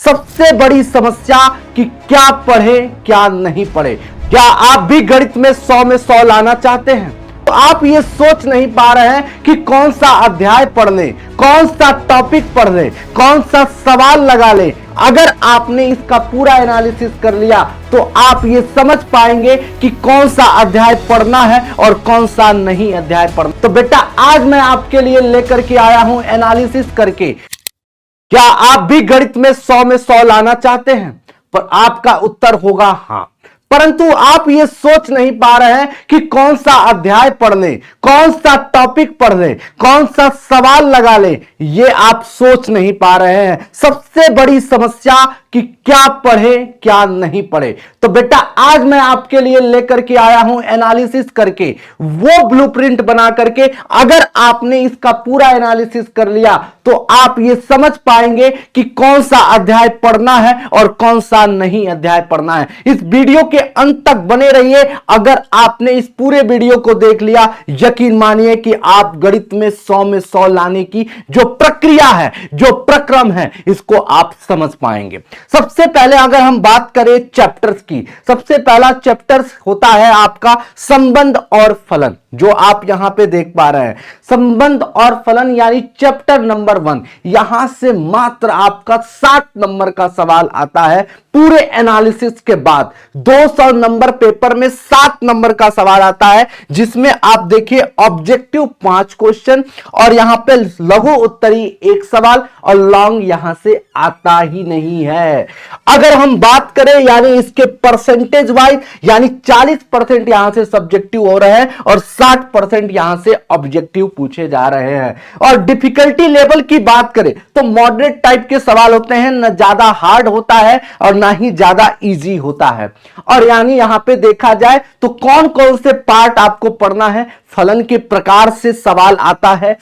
सबसे बड़ी समस्या कि क्या पढ़े क्या नहीं पढ़े। क्या आप भी गणित में 100 में 100 लाना चाहते हैं? तो आप ये सोच नहीं पा रहे हैं कि कौन सा अध्याय पढ़ लें, कौन सा टॉपिक पढ़ लें, कौन सा सवाल लगा लें। अगर आपने इसका पूरा एनालिसिस कर लिया तो आप ये समझ पाएंगे कि कौन सा अध्याय पढ़ना है और कौन सा नहीं अध्याय पढ़ना। तो बेटा आज मैं आपके लिए लेकर के आया हूं एनालिसिस करके। क्या आप भी गणित में 100 में 100 लाना चाहते हैं? पर आपका उत्तर होगा हां, परंतु आप ये सोच नहीं पा रहे हैं कि कौन सा अध्याय पढ़ लें, कौन सा टॉपिक पढ़ लें, कौन सा सवाल लगा लें। ये आप सोच नहीं पा रहे हैं। सबसे बड़ी समस्या कि क्या पढ़े क्या नहीं पढ़े। तो बेटा आज मैं आपके लिए लेकर के आया हूं एनालिसिस करके, वो ब्लूप्रिंट बना करके। अगर आपने इसका पूरा एनालिसिस कर लिया तो आप ये समझ पाएंगे कि कौन सा अध्याय पढ़ना है और कौन सा नहीं अध्याय पढ़ना है। इस वीडियो के अंत तक बने रहिए। अगर आपने इस पूरे वीडियो को देख लिया, यकीन मानिए कि आप गणित में 100 में 100 लाने की जो प्रक्रिया है, जो प्रक्रम है, इसको आप समझ पाएंगे। सबसे पहले अगर हम बात करें चैप्टर्स की, सबसे पहला चैप्टर होता है आपका संबंध और फलन, जो आप यहां पे देख पा रहे हैं। संबंध और फलन यानी चैप्टर नंबर 1। यहां से मात्र आपका 60 नंबर का सवाल आता है। पूरे एनालिसिस के बाद 200 नंबर पेपर में 7 नंबर का सवाल आता है, जिसमें आप देखिए ऑब्जेक्टिव 5 क्वेश्चन और यहां पे लघु उत्तरी 1 सवाल और लॉन्ग यहां से आता ही नहीं है। अगर हम बात करें यानी इसके परसेंटेज वाइज, यानी 40% यहां से सब्जेक्टिव हो रहे हैं और 60% यहां से ऑब्जेक्टिव पूछे जा रहे हैं। और डिफिकल्टी लेवल की बात करें तो मॉडरेट टाइप के सवाल होते हैं, न ज्यादा हार्ड होता है और ना ही ज्यादा इजी होता है। और यानी यहां पे देखा जाए तो कौन कौन से पार्ट आपको पढ़ना है। फलन के प्रकार से सवाल आता है,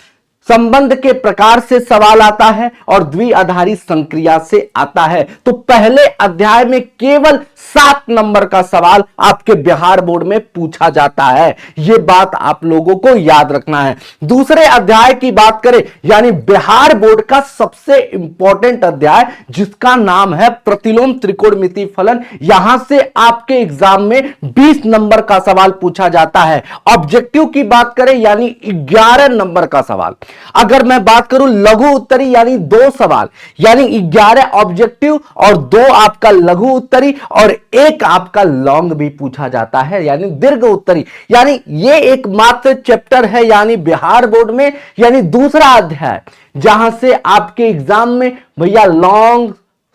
संबंध के प्रकार से सवाल आता है और द्विआधारी संक्रिया से आता है। तो पहले अध्याय में केवल 7 नंबर का सवाल आपके बिहार बोर्ड में पूछा जाता है। यह बात आप लोगों को याद रखना है। दूसरे अध्याय की बात करें यानी बिहार बोर्ड का सबसे इंपॉर्टेंट अध्याय, जिसका नाम है प्रतिलोम त्रिकोणमिति फलन। यहां से आपके एग्जाम में 20 नंबर का सवाल पूछा जाता है। ऑब्जेक्टिव की बात करें यानी 11 नंबर का सवाल। अगर मैं बात करूं लघु उत्तरी यानी 2 सवाल, यानी 11 ऑब्जेक्टिव और 2 आपका लघु उत्तरी और 1 आपका लॉन्ग भी पूछा जाता है, यानी दीर्घ उत्तरी। यानी ये एकमात्र चैप्टर है यानी बिहार बोर्ड में, यानी दूसरा अध्याय, जहां से आपके एग्जाम में भैया लॉन्ग,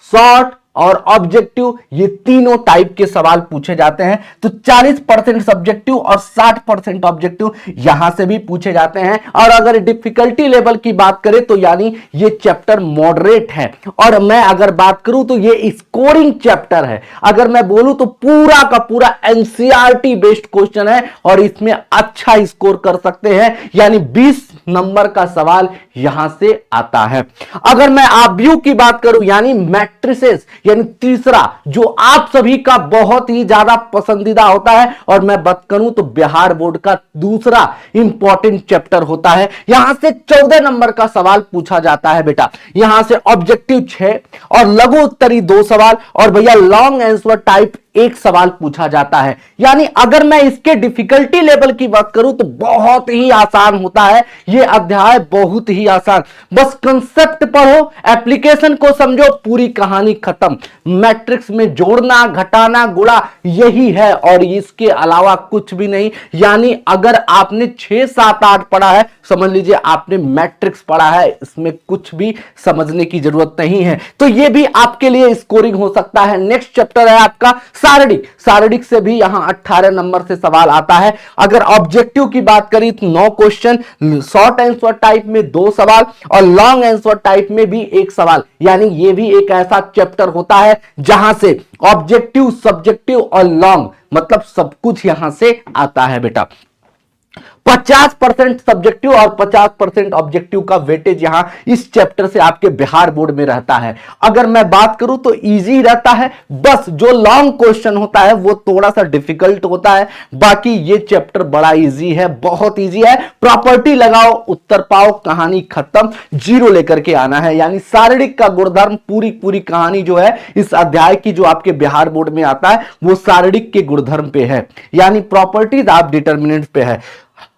शॉर्ट और ऑब्जेक्टिव ये तीनों टाइप के सवाल पूछे जाते हैं। तो 40% सब्जेक्टिव और 60% ऑब्जेक्टिव यहां से भी पूछे जाते हैं। और अगर डिफिकल्टी लेवल की बात करें तो यानी ये चैप्टर मॉडरेट है। और मैं अगर बात करूं तो ये स्कोरिंग चैप्टर है। अगर मैं बोलूं तो पूरा का पूरा एनसीईआरटी बेस्ड क्वेश्चन है और इसमें अच्छा स्कोर कर सकते हैं, यानी 20 नंबर का सवाल यहां से आता है। अगर मैं आव्यूह की बात करूं यानी मैट्रिसेस, यानी तीसरा, जो आप सभी का बहुत ही ज्यादा पसंदीदा होता है, और मैं बात करूं तो बिहार बोर्ड का दूसरा इंपॉर्टेंट चैप्टर होता है। यहां से 14 नंबर का सवाल पूछा जाता है बेटा। यहां से ऑब्जेक्टिव 6 और लघु उत्तरी 2 सवाल और भैया लॉन्ग आंसर टाइप 1 सवाल पूछा जाता है। यानी अगर मैं इसके डिफिकल्टी लेवल की बात करूं तो बहुत ही आसान होता है यह अध्याय, बहुत ही आसान। बस कंसेप्ट पढ़ो, एप्लीकेशन को समझो, पूरी कहानी खत्म। मैट्रिक्स में जोड़ना, घटाना, गुणा यही है और इसके अलावा कुछ भी नहीं। यानी अगर आपने 6, 7, 8 पढ़ा है, समझ लीजिए आपने मैट्रिक्स पढ़ा है, इसमें कुछ भी समझने की जरूरत नहीं है। तो यह भी आपके लिए स्कोरिंग हो सकता है। नेक्स्ट चैप्टर है आपका शारीरिक। शारीरिक से भी यहां 18 नंबर से सवाल आता है। अगर ऑब्जेक्टिव की बात करें तो 9 क्वेश्चन, शॉर्ट आंसर टाइप में 2 सवाल और लॉन्ग आंसर टाइप में भी 1 सवाल। यानी यह भी एक ऐसा चैप्टर होता है जहां से ऑब्जेक्टिव, सब्जेक्टिव और लॉन्ग मतलब सब कुछ यहां से आता है बेटा। 50% सब्जेक्टिव और 50% ऑब्जेक्टिव का वेटेज यहां इस चैप्टर से आपके बिहार बोर्ड में रहता है। अगर मैं बात करूं तो इजी रहता है, बस जो लॉन्ग क्वेश्चन होता है वो थोड़ा सा डिफिकल्ट होता है, बाकी ये चैप्टर बड़ा इजी है, बहुत इजी है। प्रॉपर्टी लगाओ, उत्तर पाओ, कहानी खत्म, जीरो लेकर के आना है। यानी शारीरिक का गुणधर्म, पूरी पूरी कहानी जो है इस अध्याय की जो आपके बिहार बोर्ड में आता है वो शारीरिक के गुणधर्म पे है, यानी प्रॉपर्टीज ऑफ डिटर्मिनेंट्स पे है।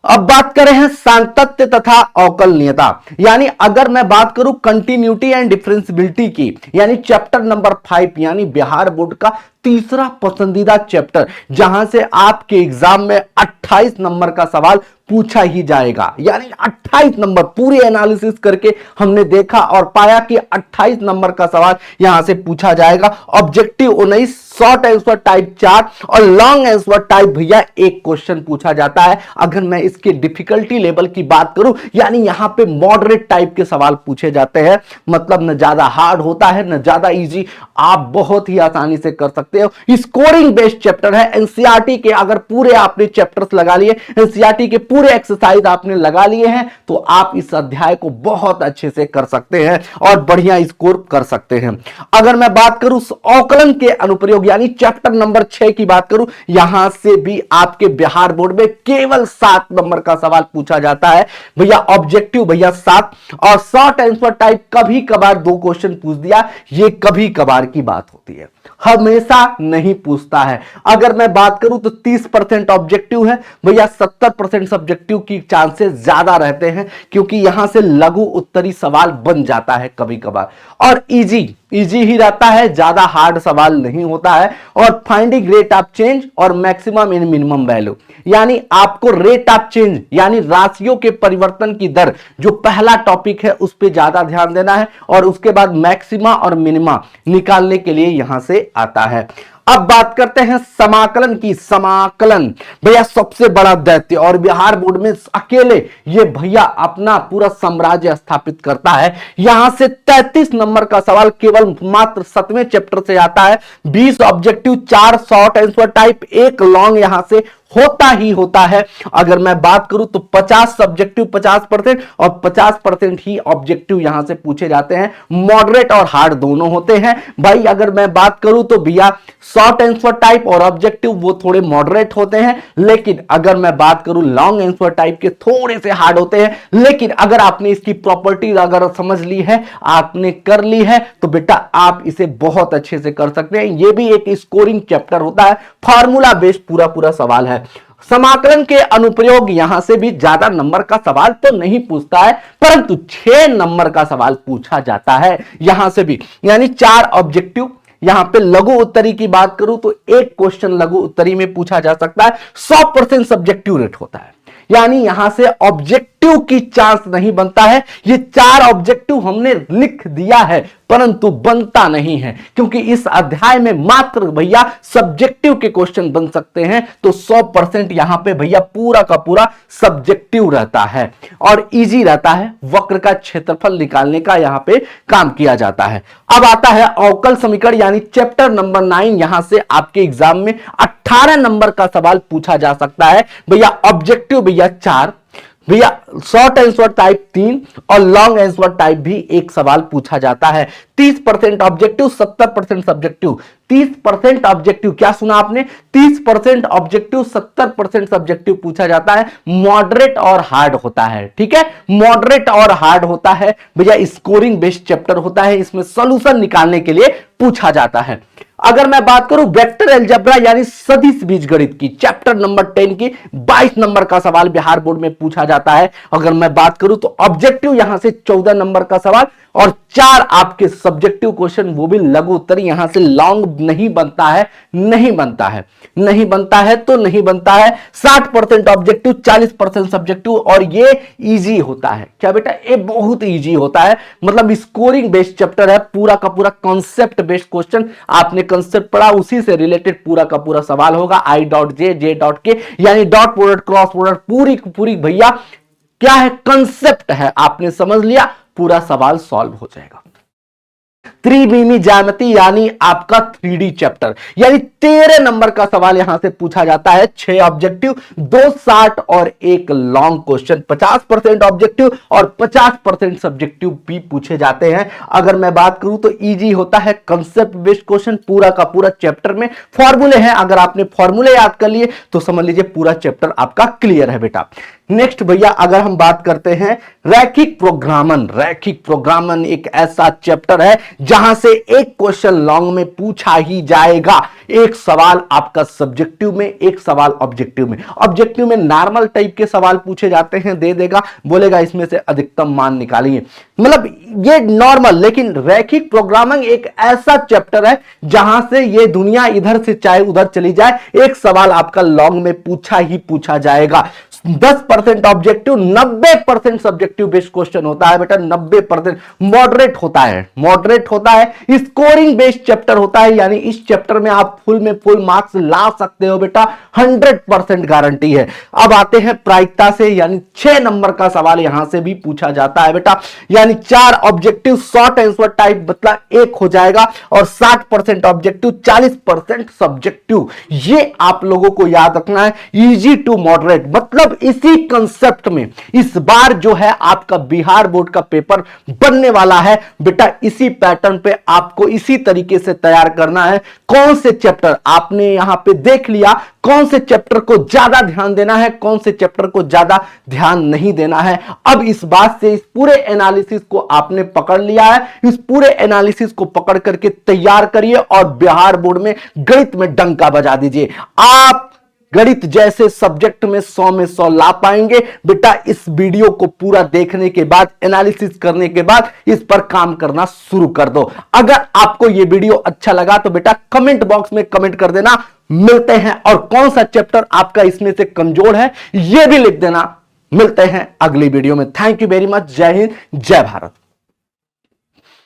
अब बात करें हैं सांतत्य तथा अवकलनीयता, यानी अगर मैं बात करूं कंटिन्यूटी एंड डिफरेंशियबिलिटी की, यानी चैप्टर नंबर 5, यानी बिहार बोर्ड का तीसरा पसंदीदा चैप्टर, जहां से आपके एग्जाम में 28 नंबर का सवाल पूछा ही जाएगा। यानी 28 नंबर पूरी एनालिसिस करके हमने देखा और पाया कि 28 नंबर का सवाल यहां से पूछा जाएगा। ऑब्जेक्टिव 19, शॉर्ट आंसर टाइप 4 और लॉन्ग आंसर टाइप भैया एक क्वेश्चन पूछा जाता है। अगर मैं इसके डिफिकल्टी लेवल की बात करूं, यानी यहां पे मॉडरेट टाइप के सवाल पूछे जाते हैं, मतलब न ज्यादा हार्ड होता है न ज्यादा इजी, आप बहुत ही आसानी से कर सकते हो। स्कोरिंग बेस्ड चैप्टर है। एनसीईआरटी के अगर पूरे आपने चैप्टर्स लगा लिए, एनसीईआरटी के पूरे एक्सरसाइज आपने लगा लिए हैं, तो आप इस अध्याय को बहुत अच्छे से कर सकते हैं और बढ़िया स्कोर कर सकते हैं। अगर मैं बात करूं अवकलन के अनुप्रयोग, यानी चैप्टर नंबर 6 की बात करूं, यहां से भी आपके बिहार बोर्ड में केवल 7 नंबर का सवाल पूछा जाता है भैया। ऑब्जेक्टिव भैया 7 और शॉर्ट आंसर टाइप कभी कभार 2 क्वेश्चन पूछ दिया, ये कभी कभार की बात होती है, हमेशा नहीं पूछता है। अगर मैं बात करूं तो 30% ऑब्जेक्टिव है भैया, 70% सब्जेक्टिव की चांसेस ज्यादा रहते हैं, क्योंकि यहां से लघु उत्तरी सवाल बन जाता है कभी कभार, और इजी ही रहता है, ज्यादा हार्ड सवाल नहीं होता है। और फाइंडिंग रेट ऑफ चेंज और मैक्सिमम इन मिनिमम वैल्यू, यानी आपको रेट ऑफ चेंज यानी राशियों के परिवर्तन की दर, जो पहला टॉपिक है उस पर ज्यादा ध्यान देना है, और उसके बाद मैक्सिमा और मिनिमा निकालने के लिए यहां से आता है। अब बात करते हैं समाकलन की। समाकलन भैया सबसे बड़ा दैत्य, और बिहार बोर्ड में अकेले ये भैया अपना पूरा साम्राज्य स्थापित करता है। यहां से 33 नंबर का सवाल केवल मात्र 7वें चैप्टर से आता है। 20 objective, 4 short answer type, 1 long यहां से होता ही होता है। अगर मैं बात करूं तो 50 सब्जेक्टिव 50% और 50% ही ऑब्जेक्टिव यहां से पूछे जाते हैं। मॉडरेट और हार्ड दोनों होते हैं भाई। अगर मैं बात करूं तो भैया शॉर्ट आंसर टाइप और ऑब्जेक्टिव वो थोड़े मॉडरेट होते हैं, लेकिन अगर मैं बात करूं लॉन्ग आंसर टाइप के थोड़े से हार्ड होते हैं। लेकिन अगर आपने इसकी प्रॉपर्टीज अगर समझ ली है, आपने कर ली है, तो बेटा आप इसे बहुत अच्छे से कर सकते हैं। ये भी एक स्कोरिंग चैप्टर होता है, फार्मूला बेस्ड पूरा सवाल है। समाकलन के अनुप्रयोग यहां से भी ज्यादा नंबर का सवाल तो नहीं पूछता है, परंतु 6 नंबर का सवाल पूछा जाता है यहां से भी, यानी 4 ऑब्जेक्टिव। यहां पे लघु उत्तरी की बात करूं तो 1 क्वेश्चन लघु उत्तरी में पूछा जा सकता है। 100% सब्जेक्टिव रेट होता है, यानी यहां से ऑब्जेक्टिव की चांस नहीं बनता है। ये 4 ऑब्जेक्टिव हमने लिख दिया है, परंतु बनता नहीं है, क्योंकि इस अध्याय में मात्र भैया सब्जेक्टिव के क्वेश्चन बन सकते हैं। तो 100% यहां पे भैया पूरा का पूरा सब्जेक्टिव रहता है और इजी रहता है। वक्र का क्षेत्रफल निकालने का यहां पे काम किया जाता है। अब आता है अवकल समीकरण, यानी चैप्टर नंबर 9। यहां से आपके एग्जाम में 18 नंबर का सवाल पूछा जा सकता है भैया। ऑब्जेक्टिव भैया 4 भैया, शॉर्ट आंसर टाइप 3 और लॉन्ग आंसर टाइप भी 1 सवाल पूछा जाता है। 30% ऑब्जेक्टिव, 70% सब्जेक्टिव। 30% ऑब्जेक्टिव, क्या सुना आपने? 30% ऑब्जेक्टिव, 70% सब्जेक्टिव पूछा जाता है। मॉडरेट और हार्ड होता है, ठीक है, मॉडरेट और हार्ड होता है भैया। स्कोरिंग बेस्ड चैप्टर होता है, इसमें सॉल्यूशन निकालने के लिए पूछा जाता है। अगर मैं बात करूं वेक्टर अलजेब्रा यानी सदिश बीजगणित की, चैप्टर नंबर 10 की 22 नंबर का सवाल बिहार बोर्ड में पूछा जाता है। अगर मैं बात करूं तो ऑब्जेक्टिव यहां से 14 नंबर का सवाल और 4 आपके सब्जेक्टिव क्वेश्चन, वो भी लघु उत्तरी। यहां से लॉन्ग नहीं बनता है, नहीं बनता है, नहीं बनता है तो नहीं बनता है। 60% ऑब्जेक्टिव, 40% सब्जेक्टिव, और ये इजी होता है। क्या बेटा? ये बहुत इजी होता है, मतलब स्कोरिंग बेस्ड चैप्टर है। पूरा का पूरा कॉन्सेप्ट बेस्ड क्वेश्चन, आपने कंसेप्ट पढ़ा, उसी से रिलेटेड पूरा का पूरा सवाल होगा। I.J.J.K यानी डॉट प्रोडक्ट, क्रॉस प्रोडक्ट, पूरी पूरी भैया क्या है, कंसेप्ट है। आपने समझ लिया, पूरा सवाल सॉल्व हो जाएगा। त्रिविमी ज्यामिति यानी आपका 3D चैप्टर, यानी 13 नंबर का सवाल यहां से पूछा जाता है। 6 ऑब्जेक्टिव, 2 शार्ट और 1 लॉन्ग क्वेश्चन। 50% ऑब्जेक्टिव और 50% सब्जेक्टिव भी पूछे जाते हैं। अगर मैं बात करूं तो इजी होता है, कंसेप्ट बेस्ड क्वेश्चन पूरा का पूरा चैप्टर में फॉर्मूले हैं। अगर आपने फॉर्मूले याद कर लिए तो समझ लीजिए पूरा चैप्टर आपका क्लियर है बेटा। नेक्स्ट भैया अगर हम बात करते हैं रैखिक प्रोग्रामन। रैखिक प्रोग्रामन एक ऐसा चैप्टर है जहां से एक क्वेश्चन लॉन्ग में पूछा ही जाएगा। एक सवाल आपका सब्जेक्टिव में, एक सवाल ऑब्जेक्टिव में। ऑब्जेक्टिव में नॉर्मल टाइप के सवाल पूछे जाते हैं, दे देगा, बोलेगा इसमें से अधिकतम मान निकालिए, मतलब ये नॉर्मल। लेकिन रैखिक प्रोग्रामिंग एक ऐसा चैप्टर है जहां से ये दुनिया इधर से चाहे उधर चली जाए, एक सवाल आपका लॉन्ग में पूछा ही पूछा जाएगा। 10% ऑब्जेक्टिव, 90% सब्जेक्टिव बेस्ड क्वेश्चन होता है बेटा। 90% मॉडरेट होता है, मॉडरेट होता है, स्कोरिंग बेस्ड चैप्टर होता है। यानी इस चैप्टर में आप फुल में फुल मार्क्स ला सकते हो बेटा, 100% गारंटी है। अब आते हैं प्रायिकता से, यानी 6 नंबर का सवाल यहां से भी पूछा जाता है बेटा। यानी 4 ऑब्जेक्टिव शॉर्ट आंसर टाइप मतलब 1 हो जाएगा, और 60% ऑब्जेक्टिव, 40% सब्जेक्टिव। ये आप लोगों को याद रखना है। इजी टू मॉडरेट मतलब इसी कंसेप्ट में इस बार जो है आपका बिहार बोर्ड का पेपर बनने वाला है बेटा। इसी पैटर्न पे आपको इसी तरीके से तैयार करना है। कौन से चैप्टर आपने यहां पे देख लिया, कौन से चैप्टर को ज्यादा ध्यान देना है, कौन से चैप्टर को ज्यादा ध्यान नहीं देना है। अब इस बात से इस पूरे एनालिसिस को आपने पकड़ लिया है। इस पूरे एनालिसिस को पकड़ करके तैयार करिए और बिहार बोर्ड में गणित में डंका बजा दीजिए। आप गणित जैसे सब्जेक्ट में 100 में 100 ला पाएंगे बेटा। इस वीडियो को पूरा देखने के बाद, एनालिसिस करने के बाद इस पर काम करना शुरू कर दो। अगर आपको यह वीडियो अच्छा लगा तो बेटा कमेंट बॉक्स में कमेंट कर देना मिलते हैं, और कौन सा चैप्टर आपका इसमें से कमजोर है यह भी लिख देना। मिलते हैं अगली वीडियो में। Thank you very much. जय हिंद, जय भारत।